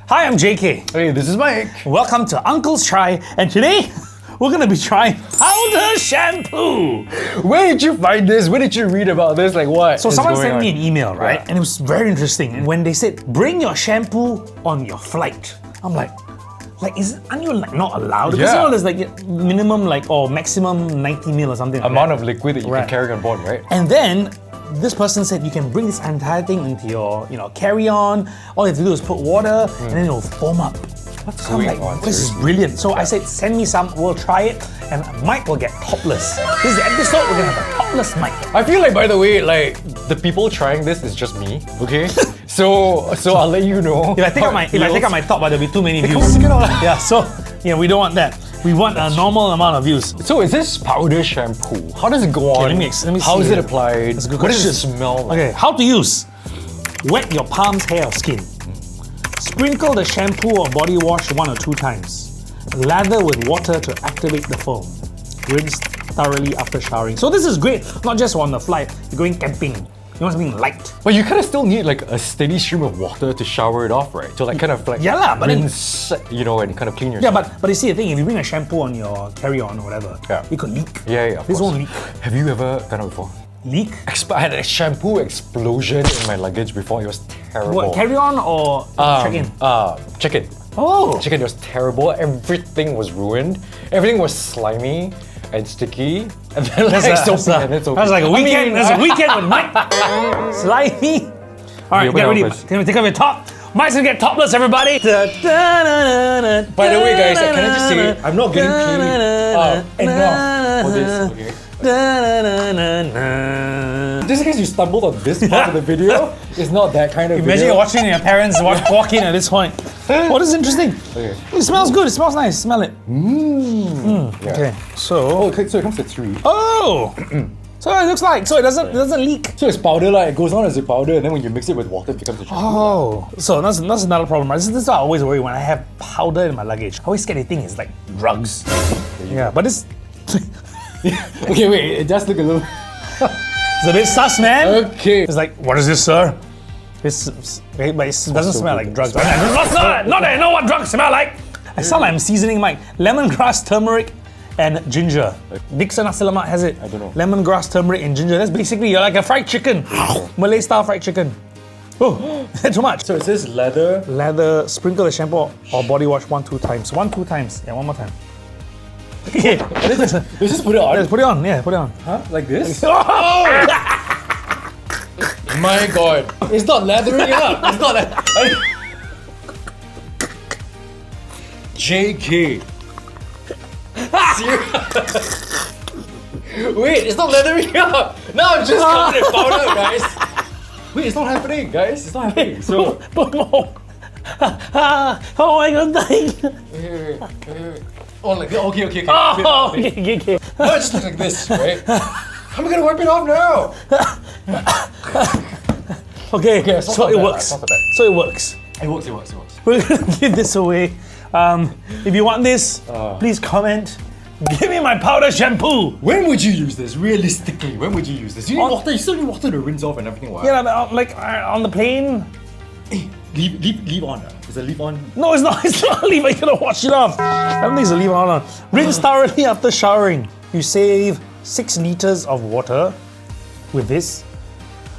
Hi, I'm JK. Hey, this is Mike. Welcome to Uncle's Try, and today we're gonna be trying powder shampoo. Where did you find this? Where did you read about this? Like what? So is someone going sent me on? an email, right? Yeah. And it was very interesting. And when they said, bring your shampoo on your flight, I'm like, aren't you like not allowed? Because you know there's like minimum or maximum 90 ml or something like Amount that. of liquid that you can carry on board, right? And then this person said you can bring this entire thing into your, carry-on. All you have to do is put water and then it'll foam up. What's So I'm going like, on? this is brilliant. So I said, send me some, we'll try it, and Mike will get topless. This is the episode, we're gonna have a topless Mike. I feel like, by the way, like the people trying this is just me. Okay, so I'll let you know. If I take out my top, there'll be too many views. Take it out. Yeah, so we don't want that. We want a normal amount of views. So is this powder shampoo? How does it go on? let me see. How is it applied? That's a good What does question. it smell like? Okay, how to use. Wet your palms, hair, or skin. Sprinkle the shampoo or body wash 1 or 2 times. Lather with water to activate the foam. Rinse thoroughly after showering. So this is great, not just on the flight. You're going camping. You want something light. But you kind of still need like a steady stream of water to shower it off, right? To like kind of like but then- rinse, and kind of clean Yeah, yourself. but you see the thing, if you bring a shampoo on your carry-on or whatever, it could leak. Yeah, of This course. won't leak. Have you ever done it before? Leak? I had a shampoo explosion in my luggage before. It was terrible. What, carry-on or check-in? Check-in. Oh! Check-in was terrible. Everything was ruined. Everything was slimy and sticky. And then That's like a weekend. That's a weekend with Mike. Slimy. All right, open get it ready. up first. Can we take off your top? Mike's gonna get topless, everybody. By the way, guys, can I just say, I'm not getting paid enough for this, okay? Just in case you stumbled on this part of the video, it's not that kind of Imagine video. you're watching your parents walk in at this point. Oh, this is interesting. Okay. It smells good. It smells nice. Smell it. Yeah. Okay. So. Oh, okay, so it comes to 3. Oh. So it looks like. So it doesn't leak. So it's powder, like it goes on as a powder, and then when you mix it with water, it becomes a shampoo. Oh, so that's another problem. Right? This is what I always worry when I have powder in my luggage. I always scared they think it's like drugs. Yeah, but it's Okay, wait, it does look a little. it's a bit sus, man. Okay. It's like, what is this, sir? It's okay, but it doesn't smell like drugs. Not that I know what drugs smell like. I sound like I'm seasoning Mike. Lemongrass, turmeric, and ginger. Dixon Nasi Lemak has it. I don't know. Lemongrass, turmeric, and ginger. That's basically you're like a fried chicken. Malay style fried chicken. Oh, too much. So it says leather. Lather, sprinkle the shampoo or body wash 1-2 times. 1-2 times. Yeah, one more time. Okay. Let's just put it on. Let's put it on. Yeah, put it on. Huh? Like this? Oh! My God. It's not lathering up. It's not JK. Wait, it's not lathering up. Now I'm just covered in powder, guys. Wait, it's not happening, guys. It's not happening. So, Put more. Oh my God, thank you. wait. Oh, like okay. Oh, okay. Now it just looks like this, right? How am I gonna wipe it off now? Okay, it's not so so it bad, works. it's not so bad. So it works. It works. We're gonna give this away. If you want this, please comment. Give me my powder shampoo. When would you use this? Realistically, when would you use this? You need water. You still need water to rinse off and everything. Wow. Yeah, like on the plane. Hey, leave on. Is it leave on? No, it's not. It's not a leave. You're gonna wash it off. I don't think it's a leave on. Rinse thoroughly after showering. You save 6 liters of water with this.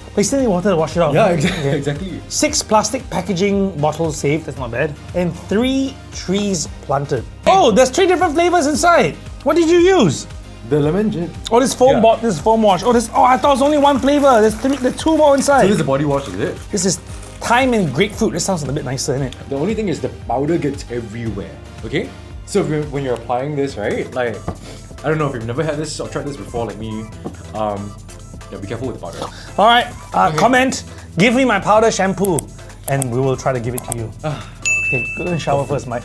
But you still need water to wash it off. Yeah, exactly. 6 plastic packaging bottles saved. That's not bad. And 3 trees planted. Oh, there's 3 different flavors inside. What did you use? The lemon gin. Oh, this foam this foam wash. Oh, I thought it was only 1 flavor. There's 2 more inside. So this is a body wash, is it? This is thyme and grapefruit. This sounds a bit nicer, isn't it? The only thing is the powder gets everywhere. Okay? So when you're applying this, right? Like, I don't know if you've never had this or tried this before, like me. Be careful with the powder. All right, comment, give me my powder shampoo, and we will try to give it to you. Okay, go and shower first, Mike.